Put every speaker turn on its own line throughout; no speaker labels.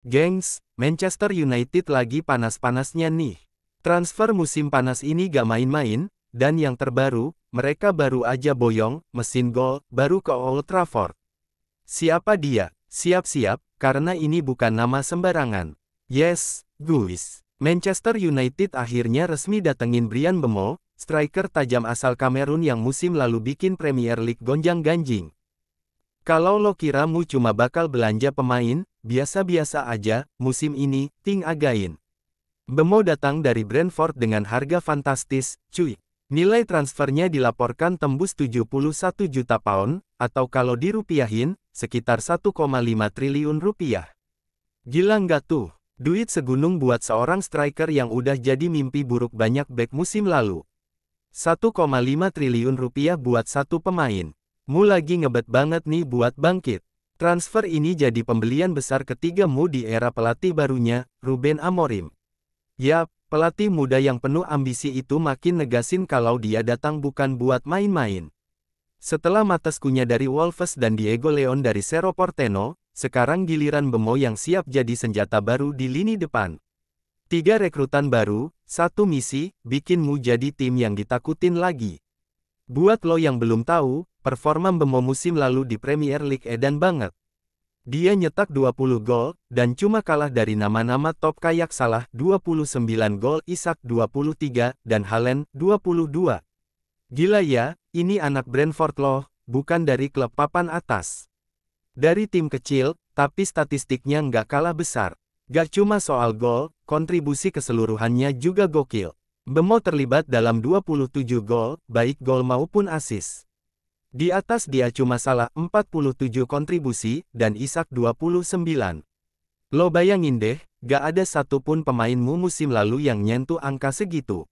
Gengs, Manchester United lagi panas-panasnya nih. Transfer musim panas ini gak main-main, dan yang terbaru, mereka baru aja boyong, mesin gol, baru ke Old Trafford. Siapa dia? Siap-siap, karena ini bukan nama sembarangan. Yes, guys. Manchester United akhirnya resmi datengin Bryan Mbeumo, striker tajam asal Kamerun yang musim lalu bikin Premier League gonjang-ganjing. Kalau lo kira mu cuma bakal belanja pemain, biasa-biasa aja, musim ini, ting again. Mbeumo datang dari Brentford dengan harga fantastis, cuy. Nilai transfernya dilaporkan tembus 71 juta pound, atau kalau dirupiahin, sekitar 1,5 triliun rupiah. Gila nggak tuh? Duit segunung buat seorang striker yang udah jadi mimpi buruk banyak bek musim lalu. 1,5 triliun rupiah buat satu pemain. Mu lagi ngebet banget nih buat bangkit. Transfer ini jadi pembelian besar ketiga mu di era pelatih barunya, Ruben Amorim. Yap, pelatih muda yang penuh ambisi itu makin negasin kalau dia datang bukan buat main-main. Setelah Matheus Cunha dari Wolves dan Diego Leon dari Cerro Porteño, sekarang giliran Mbeumo yang siap jadi senjata baru di lini depan. 3 rekrutan baru, 1 misi, bikin mu jadi tim yang ditakutin lagi. Buat lo yang belum tahu, performa Mbeumo musim lalu di Premier League edan banget. Dia nyetak 20 gol, dan cuma kalah dari nama-nama top kayak Salah 29 gol, Isak 23, dan Haaland 22. Gila ya, ini anak Brentford loh, bukan dari klub papan atas. Dari tim kecil, tapi statistiknya nggak kalah besar. Gak cuma soal gol, kontribusi keseluruhannya juga gokil. Mbeumo terlibat dalam 27 gol, baik gol maupun assist. Di atas dia cuma Salah 47 kontribusi, dan Isak 29. Lo bayangin deh, gak ada satupun pemainmu musim lalu yang nyentuh angka segitu.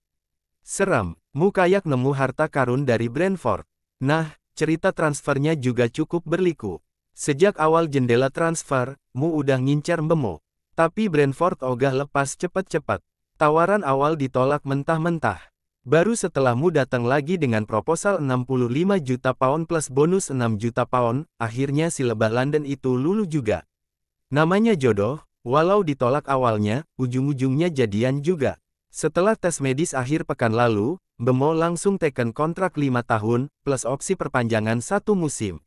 Seram, mu kayak nemu harta karun dari Brentford. Nah, cerita transfernya juga cukup berliku. Sejak awal jendela transfer, mu udah ngincar Mbeumo. Tapi Brentford ogah lepas cepet-cepet. Tawaran awal ditolak mentah-mentah. Baru setelah mu datang lagi dengan proposal 65 juta pound plus bonus 6 juta pound, akhirnya si lebah London itu lulu juga. Namanya jodoh, walau ditolak awalnya, ujung-ujungnya jadian juga. Setelah tes medis akhir pekan lalu, Mbeumo langsung teken kontrak 5 tahun, plus opsi perpanjangan 1 musim.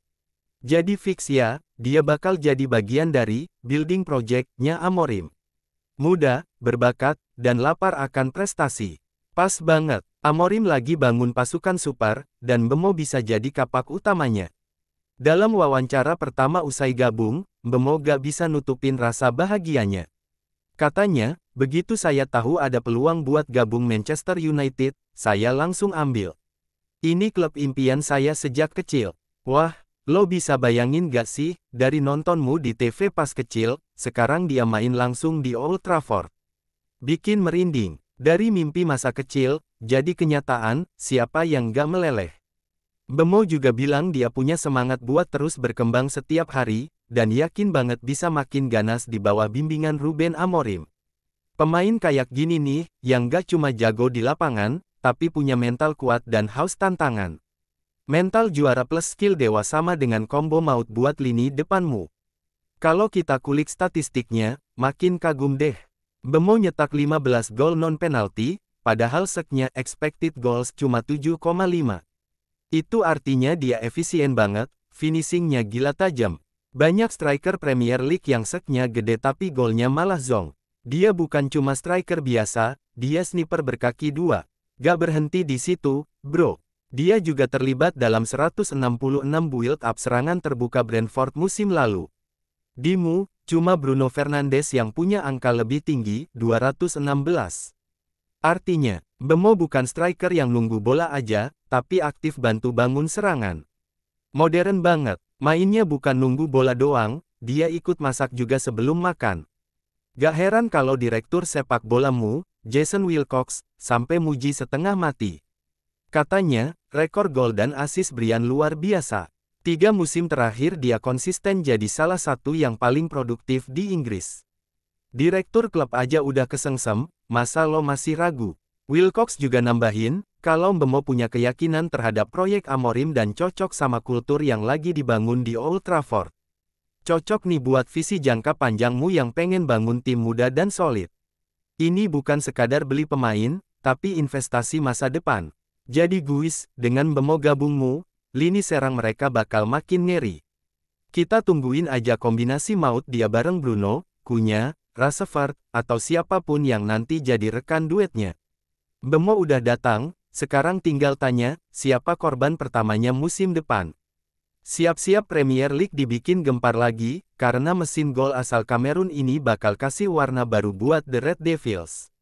Jadi fix ya, dia bakal jadi bagian dari building project-nya Amorim. Muda, berbakat, dan lapar akan prestasi. Pas banget, Amorim lagi bangun pasukan super, dan Mbeumo bisa jadi kapak utamanya. Dalam wawancara pertama usai gabung, Mbeumo gak bisa nutupin rasa bahagianya. Katanya, begitu saya tahu ada peluang buat gabung Manchester United, saya langsung ambil. Ini klub impian saya sejak kecil. Wah, lo bisa bayangin gak sih, dari nontonmu di TV pas kecil, sekarang dia main langsung di Old Trafford. Bikin merinding. Dari mimpi masa kecil, jadi kenyataan, siapa yang gak meleleh. Mbeumo juga bilang dia punya semangat buat terus berkembang setiap hari, dan yakin banget bisa makin ganas di bawah bimbingan Ruben Amorim. Pemain kayak gini nih, yang gak cuma jago di lapangan, tapi punya mental kuat dan haus tantangan. Mental juara plus skill dewa sama dengan combo maut buat lini depanmu. Kalau kita kulik statistiknya, makin kagum deh. Mbeumo nyetak 15 gol non-penalti, padahal seknya expected goals cuma 7,5. Itu artinya dia efisien banget, finishingnya gila tajam. Banyak striker Premier League yang seknya gede tapi golnya malah zong. Dia bukan cuma striker biasa, dia sniper berkaki 2. Gak berhenti di situ, bro. Dia juga terlibat dalam 166 build-up serangan terbuka Brentford musim lalu. Dimu, cuma Bruno Fernandes yang punya angka lebih tinggi, 216. Artinya, Mbeumo bukan striker yang nunggu bola aja, tapi aktif bantu bangun serangan. Modern banget, mainnya bukan nunggu bola doang, dia ikut masak juga sebelum makan. Gak heran kalau direktur sepak bolamu, Jason Wilcox, sampai muji setengah mati. Katanya, rekor gol dan assist Bryan luar biasa. 3 musim terakhir dia konsisten jadi salah satu yang paling produktif di Inggris. Direktur klub aja udah kesengsem, masa lo masih ragu? Wilcox juga nambahin, kalau Mbeumo punya keyakinan terhadap proyek Amorim dan cocok sama kultur yang lagi dibangun di Old Trafford. Cocok nih buat visi jangka panjangmu yang pengen bangun tim muda dan solid. Ini bukan sekadar beli pemain, tapi investasi masa depan. Jadi guys, dengan Bemo gabungmu, lini serang mereka bakal makin ngeri. Kita tungguin aja kombinasi maut dia bareng Bruno, Cunha, Rashford, atau siapapun yang nanti jadi rekan duetnya. Bemo udah datang, sekarang tinggal tanya, siapa korban pertamanya musim depan. Siap-siap Premier League dibikin gempar lagi, karena mesin gol asal Kamerun ini bakal kasih warna baru buat The Red Devils.